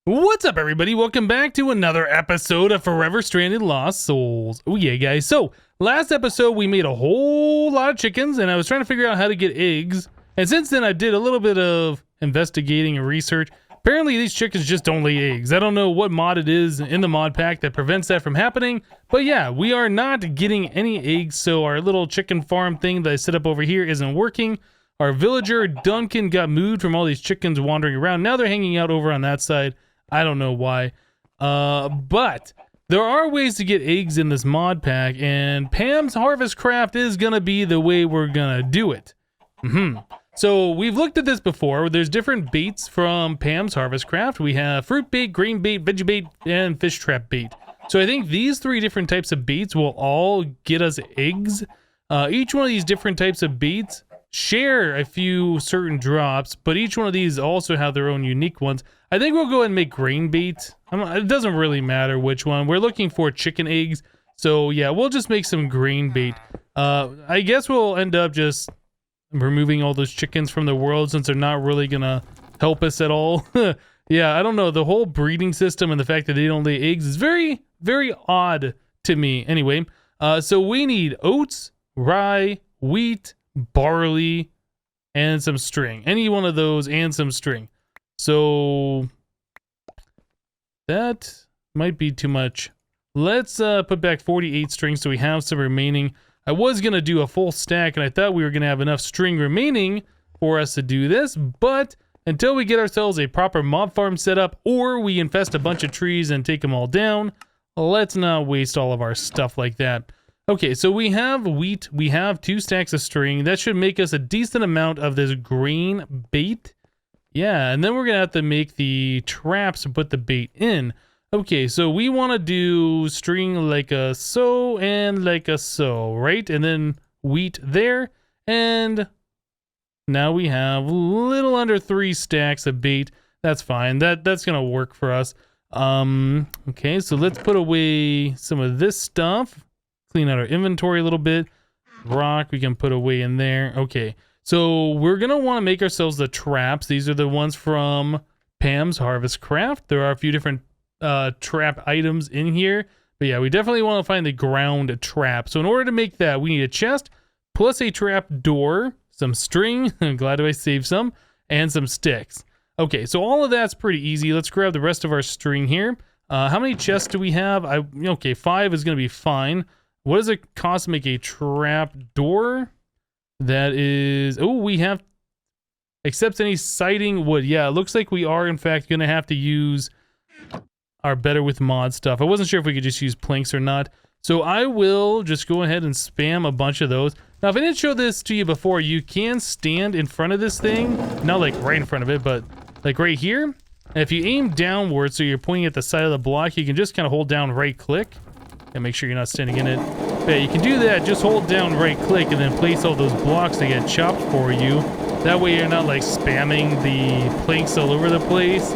What's up, everybody? Welcome back to another episode of Forever Stranded Lost Souls. Oh yeah, guys. So, last episode we made a whole lot of chickens, and I was trying to figure out how to get eggs. And since then, I did a little bit of investigating and research. Apparently, these chickens just don't lay eggs. I don't know what mod it is in the mod pack that prevents that from happening. But yeah, we are not getting any eggs, so our little chicken farm thing that I set up over here isn't working. Our villager, Duncan, got moved from all these chickens wandering around. Now they're hanging out over on that side. I don't know why. But there are ways to get eggs in this mod pack, and Pam's Harvest Craft is going to be the way we're going to do it. So we've looked at this before. There's different baits from Pam's Harvest Craft. We have fruit bait, grain bait, veggie bait, and fish trap bait. So I think these three different types of baits will all get us eggs. Each one of these different types of baits share a few certain drops, but each one of these also have their own unique ones. I think we'll go ahead and make grain bait. It doesn't really matter which one. We're looking for chicken eggs, so yeah, we'll just make some grain bait. I guess we'll end up just removing all those chickens from the world since they're not really gonna help us at all. Yeah, I don't know. The whole breeding system and the fact that they don't lay eggs is very, very odd to me. Anyway, so we need oats, rye, wheat, barley, and some string. Any one of those and some string. So that might be too much. Let's put back 48 string so we have some remaining. I was going to do a full stack, and I thought we were going to have enough string remaining for us to do this, but until we get ourselves a proper mob farm set up, or we infest a bunch of trees and take them all down, let's not waste all of our stuff like that. Okay, so we have wheat, we have 2 stacks of string. That should make us a decent amount of this grain bait. Yeah, and then we're going to have to make the traps to put the bait in. Okay, so we want to do string like a so and like a so, right? And then wheat there. And now we have a little under 3 stacks of bait. That's fine. That's going to work for us. Okay, so let's put away some of this stuff. Clean out our inventory a little bit. Rock we can put away in there. Okay, so we're going to want to make ourselves the traps. These are the ones from Pam's Harvest Craft. There are a few different trap items in here. But yeah, we definitely want to find the ground trap. So in order to make that, we need a chest plus a trap door, some string. I'm glad I saved some. And some sticks. Okay, so all of that's pretty easy. Let's grab the rest of our string here. How many chests do we have? Okay, 5 is going to be fine. What does it cost to make a trap door? That is... Oh, we have... Accepts any siding wood. Yeah, it looks like we are, in fact, going to have to use our better with mod stuff. I wasn't sure if we could just use planks or not. So I will just go ahead and spam a bunch of those. Now, if I didn't show this to you before, you can stand in front of this thing. Not like right in front of it, but like right here. And if you aim downward, so you're pointing at the side of the block, you can just kind of hold down right click. And make sure you're not standing in it. But yeah, you can do that. Just hold down right click and then place all those blocks that get chopped for you. That way you're not like spamming the planks all over the place.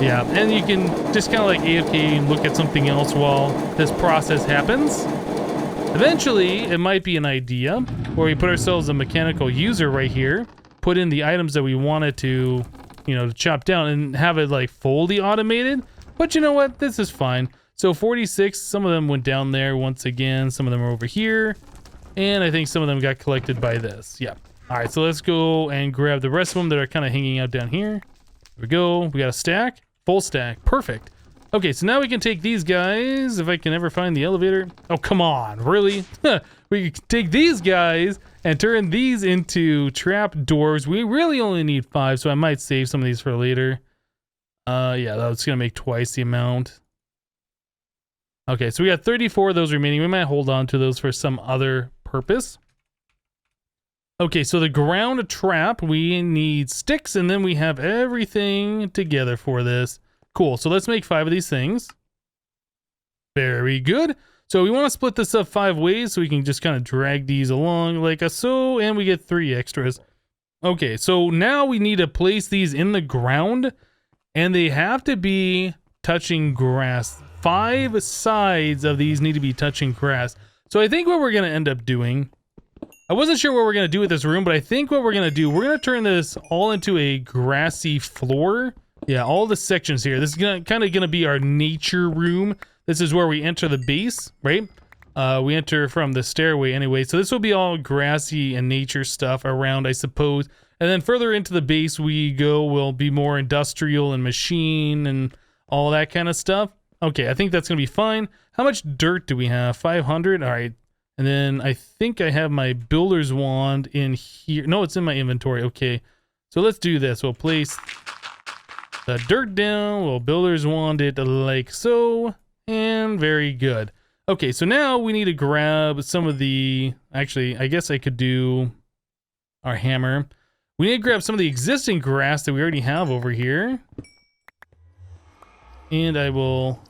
Yeah, and you can just kind of like AFK and look at something else while this process happens. Eventually, it might be an idea where we put ourselves a mechanical user right here, put in the items that we wanted to, you know, to chop down and have it like fully automated. But you know what? This is fine. So 46, some of them went down there once again. Some of them are over here. And I think some of them got collected by this. Yeah. All right, so let's go and grab the rest of them that are kind of hanging out down here. There we go. We got a stack. Full stack. Perfect. Okay, so now we can take these guys. If I can ever find the elevator. Oh, come on. Really? We can take these guys and turn these into trap doors. We really only need 5, so I might save some of these for later. Yeah, that's going to make twice the amount. Okay, so we got 34 of those remaining. We might hold on to those for some other purpose. Okay, so the ground trap, we need sticks, and then we have everything together for this. Cool, so let's make 5 of these things. Very good. So we want to split this up 5 ways so we can just kind of drag these along like so, and we get 3 extras. Okay, so now we need to place these in the ground, and they have to be touching grass. 5 sides of these need to be touching grass. So I think what we're going to end up doing, I wasn't sure what we're going to do with this room, but I think what we're going to do, we're going to turn this all into a grassy floor Yeah, all the sections here. This is kind of gonna be our nature room. This is where we enter the base, right? We enter from the stairway anyway. So this will be all grassy and nature stuff around, I suppose. And then further into the base we go will be more industrial and machine and all that kind of stuff. Okay, I think that's gonna be fine. How much dirt do we have? 500? All right. And then I think I have my builder's wand in here. No, it's in my inventory. Okay. So let's do this. We'll place the dirt down. We'll builder's wand it like so. And very good. Okay, so now we need to grab some of the... Actually, I guess I could do our hammer. We need to grab some of the existing grass that we already have over here. And I will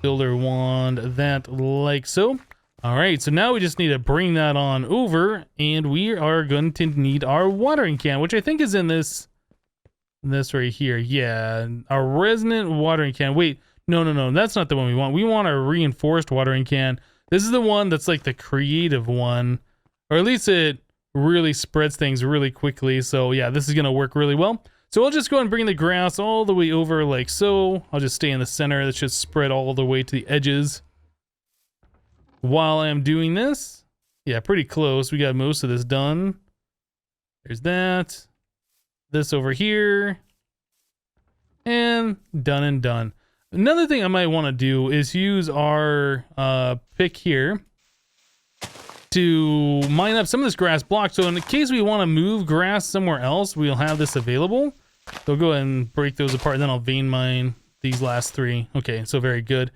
builder wand that like so. All right, so now we just need to bring that on over, and we are going to need our watering can, which I think is in this right here. Yeah, our resonant watering can. Wait, no, that's not the one we want. We want our reinforced watering can. This is the one that's like the creative one, or at least it really spreads things really quickly. So yeah, this is gonna work really well. So I'll just go and bring the grass all the way over like so. I'll just stay in the center. That should spread all the way to the edges. While I'm doing this, yeah, pretty close. We got most of this done. There's that. This over here. And done and done. Another thing I might want to do is use our pick here to mine up some of this grass block. So in the case we want to move grass somewhere else, we'll have this available. So I'll go ahead and break those apart, and then I'll vein mine these last three. Okay, so very good.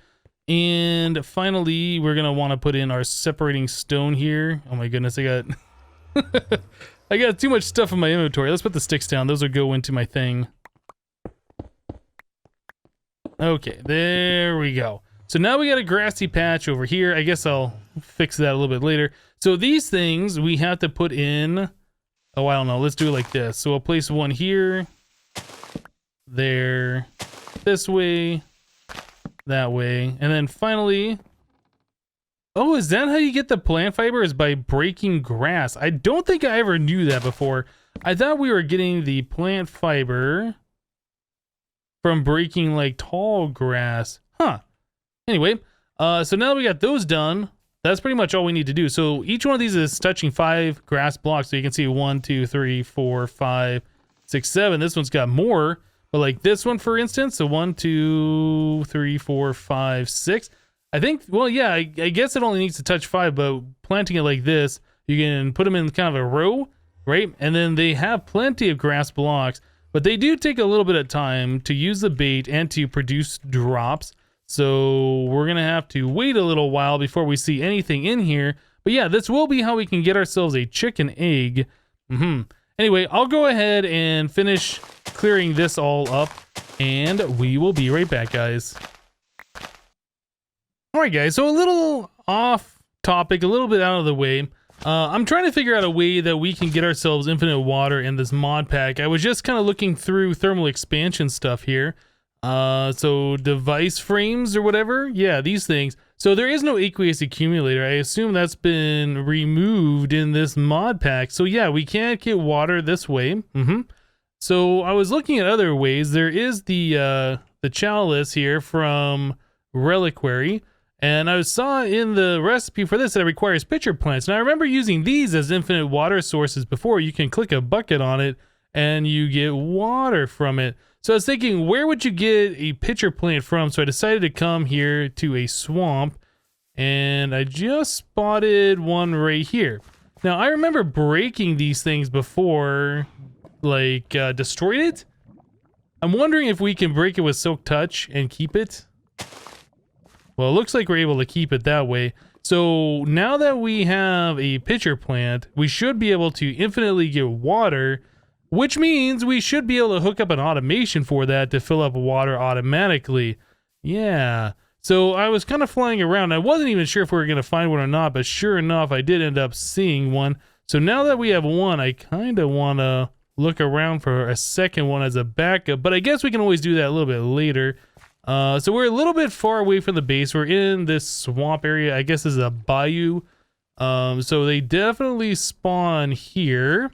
And finally, we're going to want to put in our separating stone here. Oh my goodness, I got I got too much stuff in my inventory. Let's put the sticks down. Those will go into my thing. Okay, there we go. So now we got a grassy patch over here. I guess I'll fix that a little bit later. So these things we have to put in... Oh, I don't know. Let's do it like this. So I'll place one here, there, this way, that way, and then finally... Oh, is that how you get the plant fiber? Is by breaking grass? I don't think I ever knew that before. I thought we were getting the plant fiber from breaking like tall grass. Huh. Anyway, so now that we got those done, that's pretty much all we need to do. So each one of these is touching 5 grass blocks. So you can see 1, 2, 3, 4, 5, 6, 7. This one's got more, but like this one, for instance, so 1, 2, 3, 4, 5, 6. I think, well, yeah, I guess it only needs to touch 5, but planting it like this, you can put them in kind of a row, right? And then they have plenty of grass blocks, but they do take a little bit of time to use the bait and to produce drops. So we're going to have to wait a little while before we see anything in here. But yeah, this will be how we can get ourselves a chicken egg. Anyway, I'll go ahead and finish clearing this all up, and we will be right back, guys. All right, guys, so a little off topic, a little bit out of the way. I'm trying to figure out a way that we can get ourselves infinite water in this mod pack. I was just kind of looking through thermal expansion stuff here. So device frames or whatever. Yeah, these things. So there is no aqueous accumulator. I assume that's been removed in this mod pack. So yeah, we can't get water this way. So I was looking at other ways. There is the chalice here from Reliquary. And I saw in the recipe for this that it requires pitcher plants. Now I remember using these as infinite water sources before. You can click a bucket on it and you get water from it. So I was thinking, where would you get a pitcher plant from? So I decided to come here to a swamp, and I just spotted one right here. Now I remember breaking these things before, like destroyed it. I'm wondering if we can break it with Silk Touch and keep it. Well, it looks like we're able to keep it that way. So now that we have a pitcher plant, we should be able to infinitely get water, which means we should be able to hook up an automation for that to fill up water automatically. Yeah. So I was kind of flying around. I wasn't even sure if we were going to find one or not, but sure enough, I did end up seeing one. So now that we have one, I kind of want to look around for a second one as a backup, but I guess we can always do that a little bit later. So we're a little bit far away from the base. We're in this swamp area. I guess this is a bayou. So they definitely spawn here.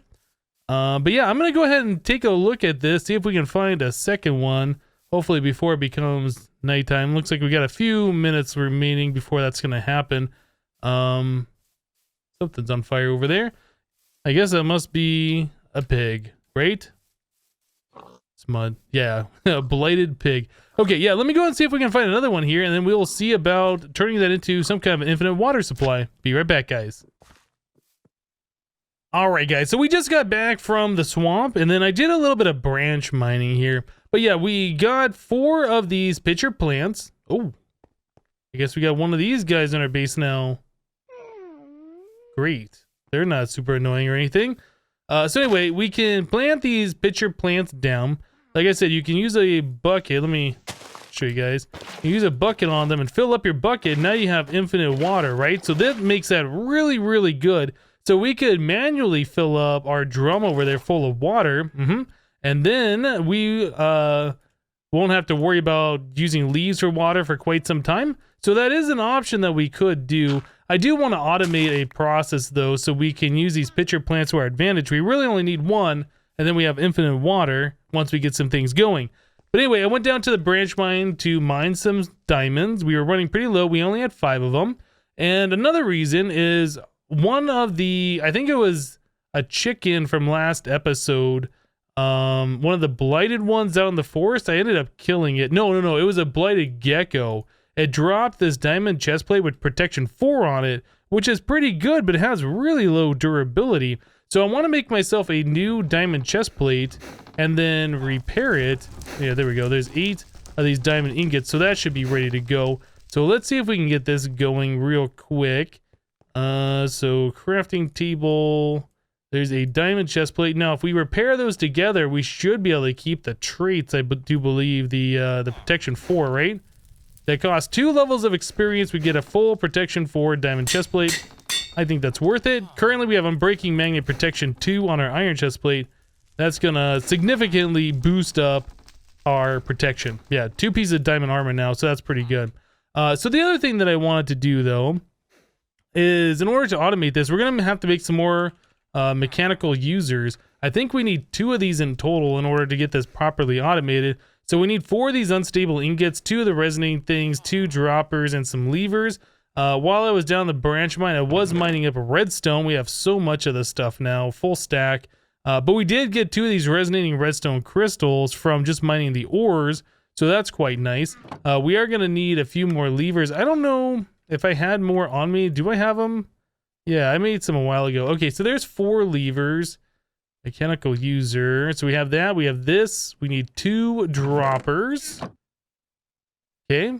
But yeah, I'm going to go ahead and take a look at this, see if we can find a second one, hopefully before it becomes nighttime. Looks like we got a few minutes remaining before that's going to happen. Something's on fire over there. I guess that must be a pig, right? It's mud. Yeah, a blighted pig. Okay, yeah, let me go and see if we can find another one here, and then we'll see about turning that into some kind of an infinite water supply. Be right back, guys. Alright guys, so we just got back from the swamp, and then I did a little bit of branch mining here. But yeah, we got 4 of these pitcher plants. Oh, I guess we got one of these guys in our base now. Great. They're not super annoying or anything. So anyway, we can plant these pitcher plants down. Like I said, you can use a bucket. Let me show you guys. You use a bucket on them and fill up your bucket. Now you have infinite water, right? So that makes that really, really good. So we could manually fill up our drum over there full of water, and then we won't have to worry about using leaves for water for quite some time. So that is an option that we could do. I do want to automate a process though, so we can use these pitcher plants to our advantage. We really only need one, and then we have infinite water once we get some things going. But anyway, I went down to the branch mine to mine some diamonds. We were running pretty low. We only had 5 of them. And another reason is one of the, I think it was a chicken from last episode, one of the blighted ones out in the forest, I ended up killing it. No, it was a blighted gecko. It dropped this diamond chest plate with protection 4 on it, which is pretty good, but it has really low durability. So I want to make myself a new diamond chest plate and then repair it. Yeah, there we go. There's 8 of these diamond ingots, so that should be ready to go. So let's see if we can get this going real quick. So crafting table, there's a diamond chest plate. Now, if we repair those together, we should be able to keep the traits. I do believe the protection 4, right? That costs 2 levels of experience. We get a full protection 4 diamond chest plate. I think that's worth it. Currently, we have unbreaking magnet protection 2 on our iron chest plate. That's gonna significantly boost up our protection. Yeah, 2 pieces of diamond armor now, so that's pretty good. So the other thing that I wanted to do though is, in order to automate this, we're gonna have to make some more mechanical users. I think we need 2 of these in total in order to get this properly automated. So we need 4 of these unstable ingots, 2 of the resonating things, 2 droppers, and some levers. While I was down the branch mine, I was mining up redstone. We have so much of this stuff now, full stack. But we did get 2 of these resonating redstone crystals from just mining the ores, so that's quite nice. We are gonna need a few more levers. I don't know if I had more on me. Do I have them? Yeah, I made some a while ago. Okay, so there's 4 levers. Mechanical user. So we have that. We have this. We need 2 droppers. Okay.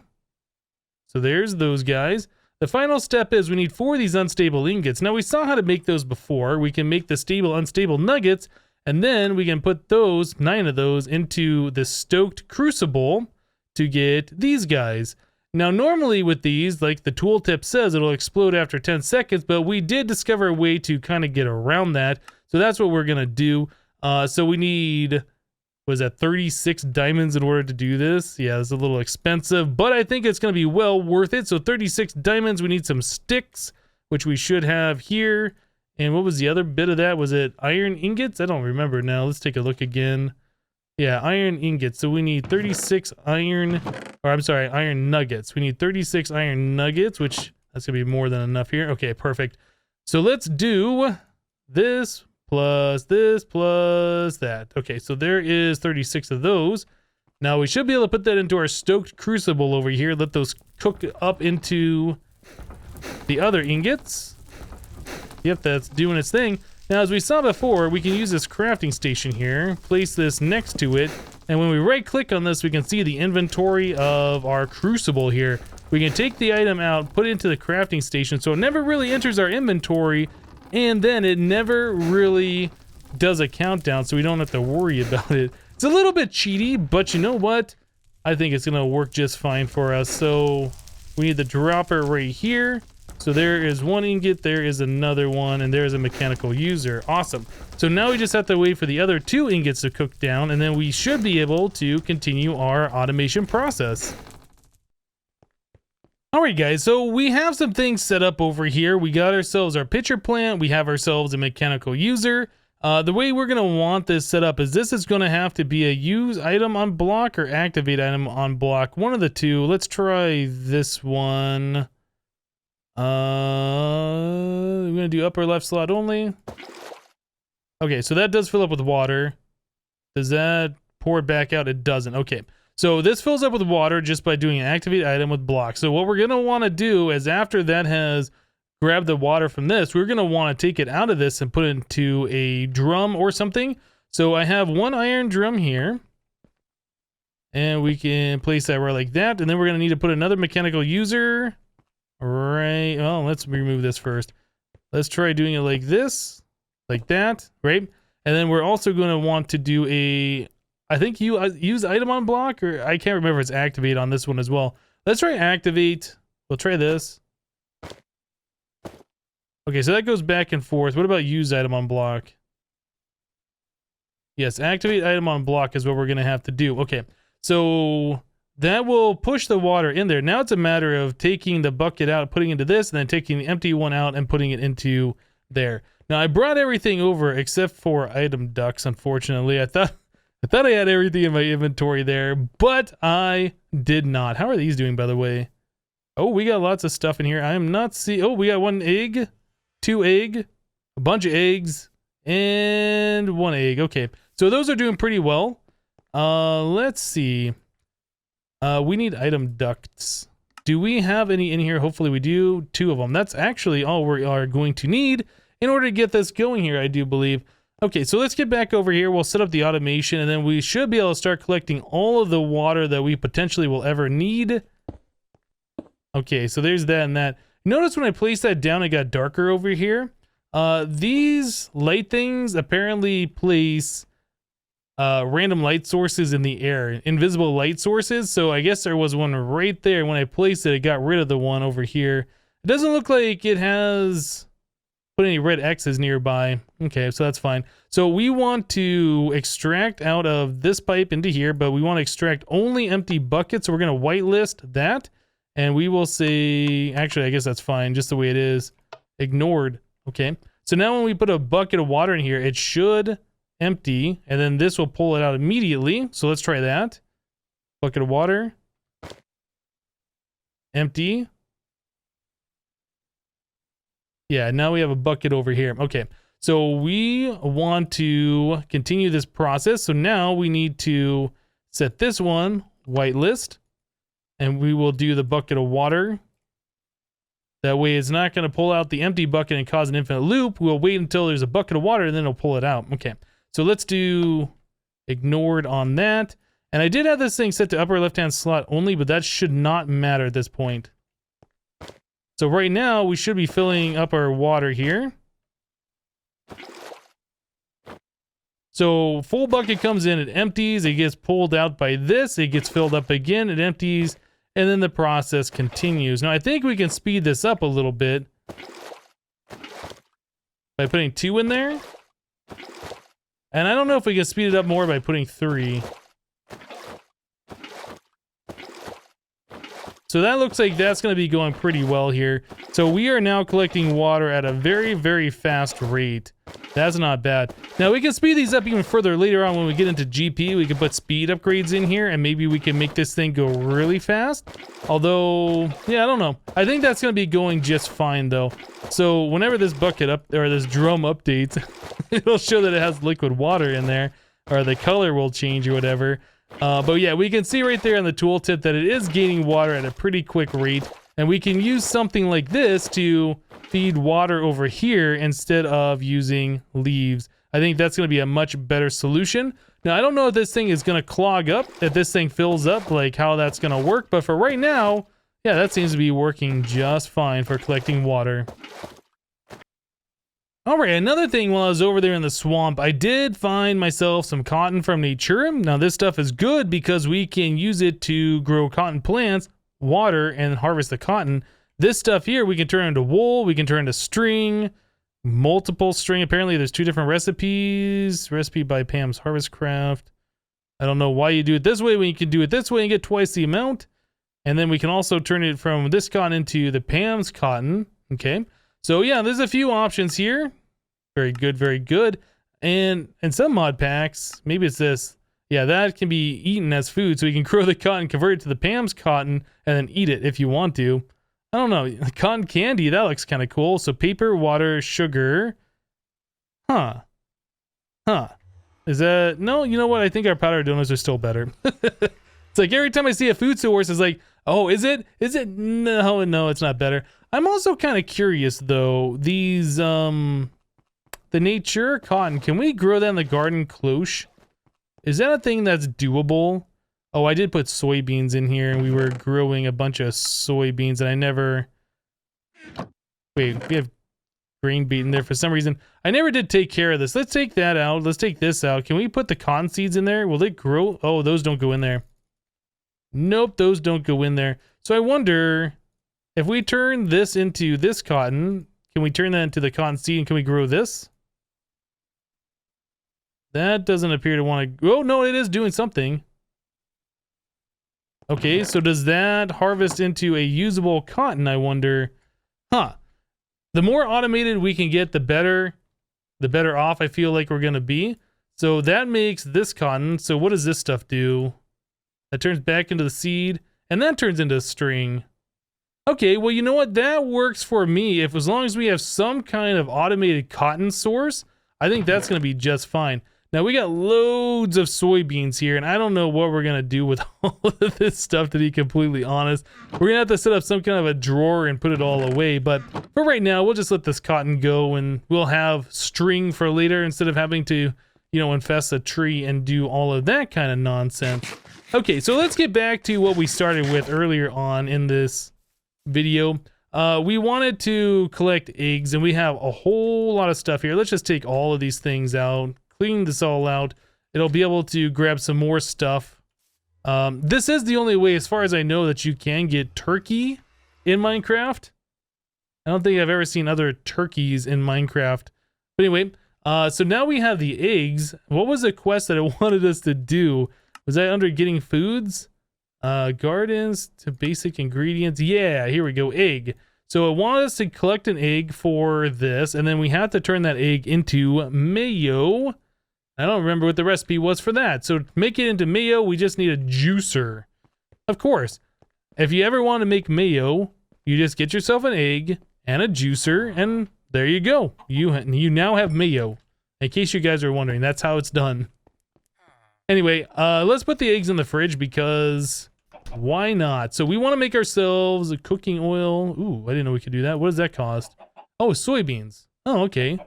So there's those guys. The final step is we need 4 of these unstable ingots. Now we saw how to make those before. We can make the stable, unstable nuggets, and then we can put those, 9 of those, into the stoked crucible to get these guys. Now, normally with these, like the tooltip says, it'll explode after 10 seconds, but we did discover a way to kind of get around that. So that's what we're going to do. So we need, was that 36 diamonds in order to do this? Yeah, it's a little expensive, but I think it's going to be well worth it. So 36 diamonds, we need some sticks, which we should have here. And what was the other bit of that? Was it iron ingots? I don't remember now. Let's take a look again. Yeah, iron ingots. So we need 36 iron, or I'm sorry, iron nuggets. We need 36 iron nuggets, which that's going to be more than enough here. Okay, perfect. So let's do this plus this plus that. Okay, so there is 36 of those. Now we should be able to put that into our stoked crucible over here. Let those cook up into the other ingots. Yep, that's doing its thing. Now, as we saw before, we can use this crafting station here, place this next to it, and when we right-click on this, we can see the inventory of our crucible here. We can take the item out, put it into the crafting station, so it never really enters our inventory, and then it never really does a countdown, so we don't have to worry about it. It's a little bit cheaty, but you know what? I think it's gonna work just fine for us. So we need the dropper right here. So there is 1 ingot, there is another one, and there's a mechanical user. Awesome. So now we just have to wait for the other 2 ingots to cook down, and then we should be able to continue our automation process. Alright guys, so we have some things set up over here. We got ourselves our pitcher plant, we have ourselves a mechanical user. The way we're going to want this set up is this is going to have to be a use item on block or activate item on block. One of the two. Let's try this one. We're going to do upper left slot only. Okay, so that does fill up with water. Does that pour it back out? It doesn't. Okay, so this fills up with water just by doing an activate item with block. So what we're going to want to do is after that has grab the water from this, we're going to want to take it out of this and put it into a drum or something. So I have one iron drum here, and we can place that right like that. And then we're going to need to put another mechanical user right. Oh, let's remove this first. Let's try doing it like this, like that, right? And then we're also going to want to do a, I think you use item on block, or I can't remember if it's activate on this one as well. Let's try activate. We'll try this. Okay, so that goes back and forth. What about use item on block? Yes, activate item on block is what we're going to have to do. Okay, so that will push the water in there. Now it's a matter of taking the bucket out, putting it into this, and then taking the empty one out and putting it into there. Now, I brought everything over except for item ducts, unfortunately. I thought I had everything in my inventory there, but I did not. How are these doing, by the way? Oh, we got lots of stuff in here. I am not seeing... Oh, we got one egg. 2 egg, a bunch of eggs, and 1 egg. Okay, so those are doing pretty well. Let's see. We need item ducts. Do we have any in here? Hopefully we do. 2 of them. That's actually all we are going to need in order to get this going here, I do believe. Okay, so let's get back over here. We'll set up the automation, and then we should be able to start collecting all of the water that we potentially will ever need. Okay, so there's that and that. Notice when I placed that down, it got darker over here. These light things apparently place random light sources in the air, invisible light sources. So I guess there was one right there. When I placed it, it got rid of the one over here. It doesn't look like it has put any red X's nearby. Okay, so that's fine. So we want to extract out of this pipe into here, but we want to extract only empty buckets. So we're going to whitelist that. And we will say, actually, I guess that's fine, just the way it is. Ignored. Okay. So now when we put a bucket of water in here, it should empty, and then this will pull it out immediately. So let's try that. Bucket of water. Empty. Yeah, now we have a bucket over here. Okay. So we want to continue this process. So now we need to set this one whitelist. And we will do the bucket of water. That way it's not going to pull out the empty bucket and cause an infinite loop. We'll wait until there's a bucket of water and then it'll pull it out. Okay, so let's do ignored on that. And I did have this thing set to upper left-hand slot only, but that should not matter at this point. So right now we should be filling up our water here. So full bucket comes in, it empties, it gets pulled out by this, it gets filled up again, it empties, and then the process continues. Now I think we can speed this up a little bit by putting 2 in there. And I don't know if we can speed it up more by putting 3. So that looks like that's going to be going pretty well here. So we are now collecting water at a very, very fast rate. That's not bad. Now we can speed these up even further later on when we get into GP. We can put speed upgrades in here and maybe we can make this thing go really fast. Although, yeah, I don't know. I think that's going to be going just fine though. So whenever this bucket up or this drum updates, it'll show that it has liquid water in there, or the color will change or whatever. But yeah, we can see right there on the tooltip that it is gaining water at a pretty quick rate. And we can use something like this to feed water over here instead of using leaves. I think that's going to be a much better solution. Now, I don't know if this thing is going to clog up, if this thing fills up, like how that's going to work. But for right now, yeah, that seems to be working just fine for collecting water. All right, another thing while I was over there in the swamp, I did find myself some cotton from nature. Now, this stuff is good because we can use it to grow cotton plants, water, and harvest the cotton. This stuff here, we can turn into wool, we can turn into string, multiple string. Apparently, there's 2 different recipes. Recipe by Pam's Harvest Craft. I don't know why you do it this way when you can do it this way and get twice the amount. And then we can also turn it from this cotton into the Pam's cotton. Okay. So yeah, there's a few options here. Very good, very good. And some mod packs, maybe it's this. Yeah, that can be eaten as food. So you can grow the cotton, convert it to the Pam's cotton, and then eat it if you want to. I don't know. Cotton candy, that looks kind of cool. So paper, water, sugar. Huh. Is that... No, you know what? I think our powdered donuts are still better. It's like every time I see a food source, it's like, oh, is it? No, it's not better. I'm also kind of curious, though. These, the nature cotton, can we grow that in the garden cloche? Is that a thing that's doable? Oh, I did put soybeans in here, and we were growing a bunch of soybeans, and I never... Wait, we have grain beet in there for some reason. I never did take care of this. Let's take that out. Let's take this out. Can we put the cotton seeds in there? Will it grow? Oh, those don't go in there. Nope, those don't go in there. So I wonder if we turn this into this cotton, can we turn that into the cotton seed and can we grow this? That doesn't appear to want to... Oh, no, it is doing something. Okay, so does that harvest into a usable cotton, I wonder? Huh. The more automated we can get, the better off I feel like we're going to be. So that makes this cotton. So what does this stuff do? That turns back into the seed, and that turns into a string. Okay, well, you know what? That works for me. If as long as we have some kind of automated cotton source, I think that's going to be just fine. Now, we got loads of soybeans here, and I don't know what we're going to do with all of this stuff, to be completely honest. We're going to have to set up some kind of a drawer and put it all away, but for right now, we'll just let this cotton go, and we'll have string for later instead of having to, you know, infest a tree and do all of that kind of nonsense. Okay, so let's get back to what we started with earlier on in this video. We wanted to collect eggs, and we have a whole lot of stuff here. Let's just take all of these things out. Clean this all out. It'll be able to grab some more stuff. This is the only way, as far as I know, that you can get turkey in Minecraft. I don't think I've ever seen other turkeys in Minecraft. But anyway, so now we have the eggs. What was the quest that it wanted us to do? Was that under getting foods? Gardens to basic ingredients. Yeah, here we go. Egg. So it wanted us to collect an egg for this, and then we have to turn that egg into mayo. I don't remember what the recipe was for that. So to make it into mayo, we just need a juicer. Of course, if you ever want to make mayo, you just get yourself an egg and a juicer, and there you go. You now have mayo. In case you guys are wondering, that's how it's done. Anyway, let's put the eggs in the fridge because why not? So we want to make ourselves a cooking oil. Ooh, I didn't know we could do that. What does that cost? Oh, soybeans. Oh, okay.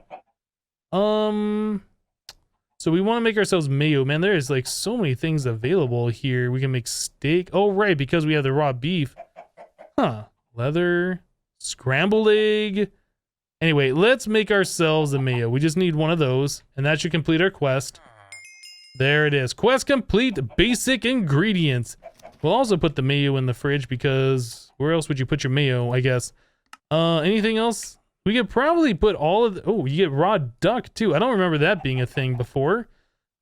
So we want to make ourselves mayo. Man, there is like so many things available here. We can make steak. Oh, right, because we have the raw beef. Huh. Leather. Scrambled egg. Anyway, let's make ourselves a mayo. We just need one of those, and that should complete our quest. There it is. Quest complete. Basic ingredients. We'll also put the mayo in the fridge because where else would you put your mayo, I guess? Anything else? We could probably put all of the... Oh, you get raw duck, too. I don't remember that being a thing before.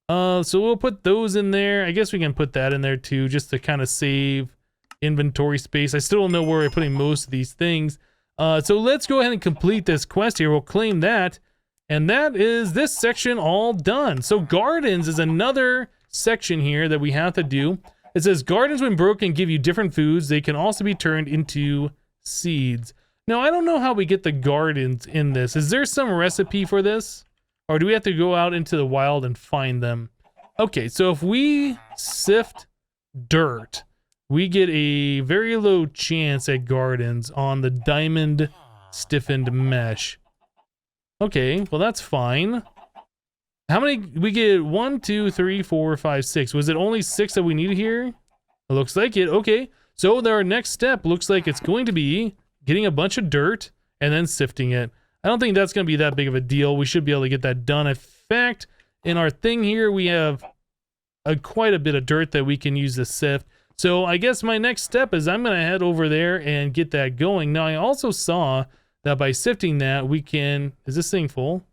So we'll put those in there. I guess we can put that in there, too, just to kind of save inventory space. I still don't know where we're putting most of these things. So let's go ahead and complete this quest here. We'll claim that. And that is this section all done. So gardens is another section here that we have to do. It says gardens when broken give you different foods. They can also be turned into seeds. Now, I don't know how we get the gardens in this. Is there some recipe for this? Or do we have to go out into the wild and find them? Okay, so if we sift dirt, we get a very low chance at gardens on the diamond stiffened mesh. Okay, well that's fine. How many? We get 1, 2, 3, 4, 5, 6. Was it only 6 that we needed here? It looks like it. Okay, so our next step looks like it's going to be getting a bunch of dirt and then sifting it. I don't think that's going to be that big of a deal. We should be able to get that done. In fact, in our thing here, we have quite a bit of dirt that we can use to sift. So I guess my next step is I'm going to head over there and get that going. Now, I also saw that by sifting that, we can... Is this thing full?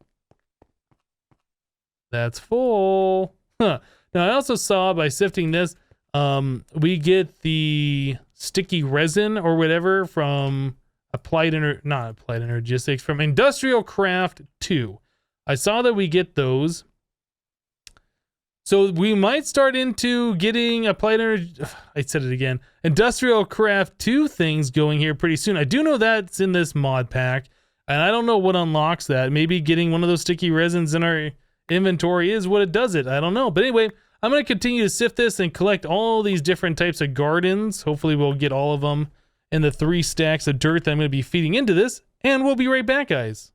That's full. Huh. Now, I also saw by sifting this, we get the sticky resin or whatever from not Applied Energistics, from Industrial Craft 2. I saw that we get those. So we might start into getting applied energy. I said it again. Industrial Craft 2 things going here pretty soon. I do know that's in this mod pack, and I don't know what unlocks that. Maybe getting one of those sticky resins in our inventory is what it does it. I don't know. But anyway, I'm going to continue to sift this and collect all these different types of gardens. Hopefully we'll get all of them in the 3 stacks of dirt that I'm going to be feeding into this. And we'll be right back, guys.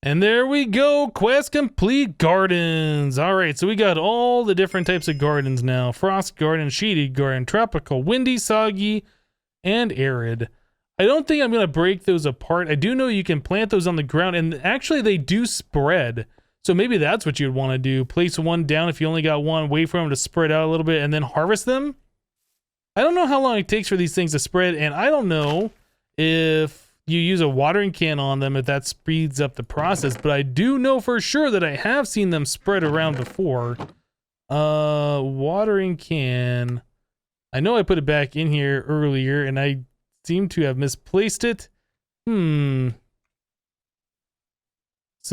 And there we go, quest complete, gardens. All right, so we got all the different types of gardens now. Frost garden, shaded garden, tropical, windy, soggy, and arid. I don't think I'm going to break those apart. I do know you can plant those on the ground, and actually they do spread. So maybe that's what you'd want to do. Place one down if you only got one, wait for them to spread out a little bit, and then harvest them. I don't know how long it takes for these things to spread, and I don't know if you use a watering can on them if that speeds up the process, but I do know for sure that I have seen them spread around before. Watering can. I know I put it back in here earlier and I seem to have misplaced it. So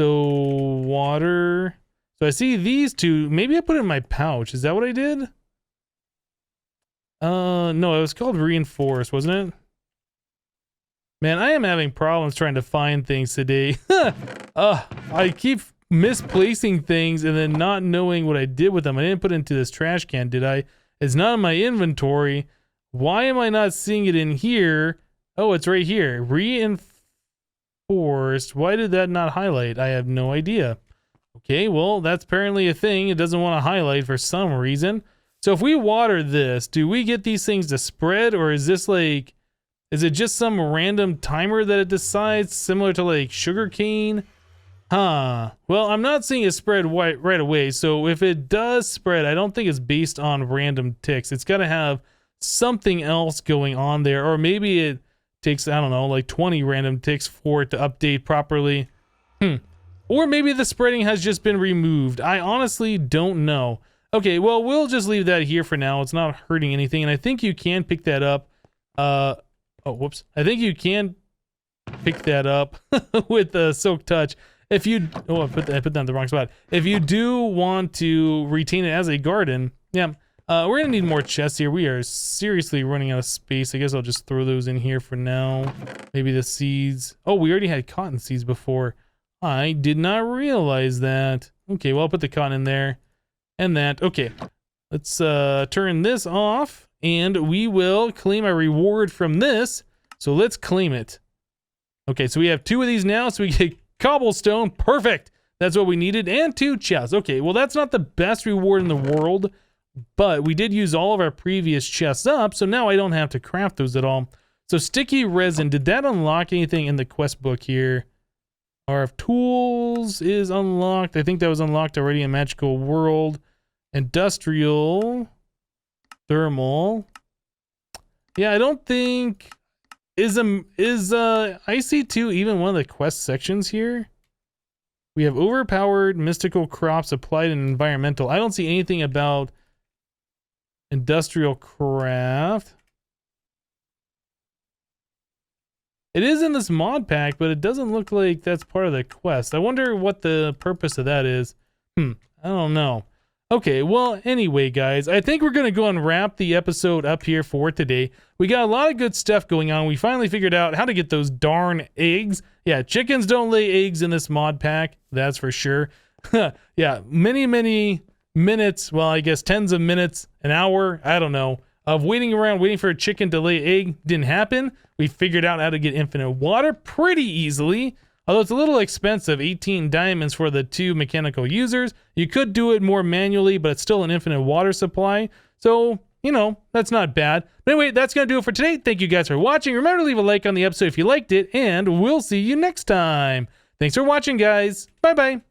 water. So I see these two. Maybe I put it in my pouch. Is that what I did? No, it was called reinforce, wasn't it? Man, I am having problems trying to find things today. I keep misplacing things and then not knowing what I did with them. I didn't put it into this trash can, did I? It's not in my inventory. Why am I not seeing it in here? Oh, it's right here. Reinforced. Why did that not highlight? I have no idea. Okay, well, that's apparently a thing. It doesn't want to highlight for some reason. So if we water this, do we get these things to spread, or is this like... Is it just some random timer that it decides, similar to like sugarcane? Well, I'm not seeing it spread right away, so if it does spread, I don't think it's based on random ticks. It's got to have something else going on there, or maybe it takes, I don't know, like 20 random ticks for it to update properly. Or maybe the spreading has just been removed. I honestly don't know. Okay, well, we'll just leave that here for now. It's not hurting anything, and I think you can pick that up. Oh, whoops. I think you can pick that up with the Silk Touch. If you... Oh, I put that in the wrong spot. If you do want to retain it as a garden, yeah. We're going to need more chests here. We are seriously running out of space. I guess I'll just throw those in here for now. Maybe the seeds. Oh, we already had cotton seeds before. I did not realize that. Okay, well, I'll put the cotton in there. And that. Okay. Let's turn this off. And we will claim a reward from this. So let's claim it. Okay, so we have 2 of these now. So we get cobblestone. Perfect. That's what we needed. And 2 chests. Okay, well, that's not the best reward in the world. But we did use all of our previous chests up. So now I don't have to craft those at all. So sticky resin. Did that unlock anything in the quest book here? RF tools is unlocked. I think that was unlocked already in Magical World. Industrial... Thermal. Yeah, I don't think is IC2 even one of the quest sections here? We have overpowered mystical crops applied in environmental. I don't see anything about industrial craft. It is in this mod pack, but it doesn't look like that's part of the quest. I wonder what the purpose of that is. I don't know. Okay, well, anyway, guys, I think we're going to go and wrap the episode up here for today. We got a lot of good stuff going on. We finally figured out how to get those darn eggs. Yeah, chickens don't lay eggs in this mod pack, that's for sure. Yeah, many minutes, well, I guess tens of minutes, an hour, I don't know, of waiting around, waiting for a chicken to lay egg. Didn't happen. We figured out how to get infinite water pretty easily. Although it's a little expensive, 18 diamonds for the 2 mechanical users. You could do it more manually, but it's still an infinite water supply. So, you know, that's not bad. But anyway, that's going to do it for today. Thank you guys for watching. Remember to leave a like on the episode if you liked it, and we'll see you next time. Thanks for watching, guys. Bye-bye.